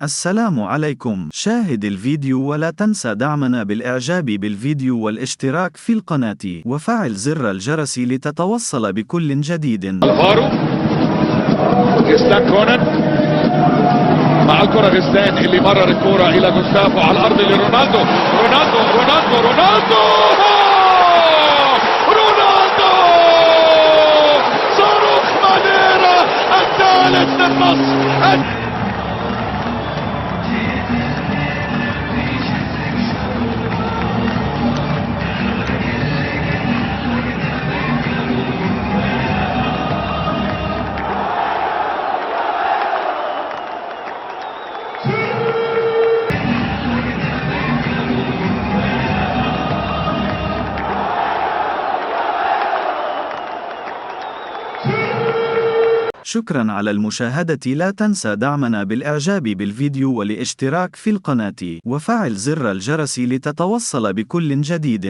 السلام عليكم. شاهد الفيديو ولا تنسى دعمنا بالإعجاب بالفيديو والاشتراك في القناة وفعل زر الجرس لتتوصل بكل جديد. الفارو جستان كونان مع الكرة جستان اللي مرر الكرة إلى جوستافو على الأرض لرونالدو. رونالدو صاروخ مانيرا الثالث للنصر. شكرا على المشاهدة. لا تنسى دعمنا بالإعجاب بالفيديو والاشتراك في القناة وفعل زر الجرس لتتوصل بكل جديد.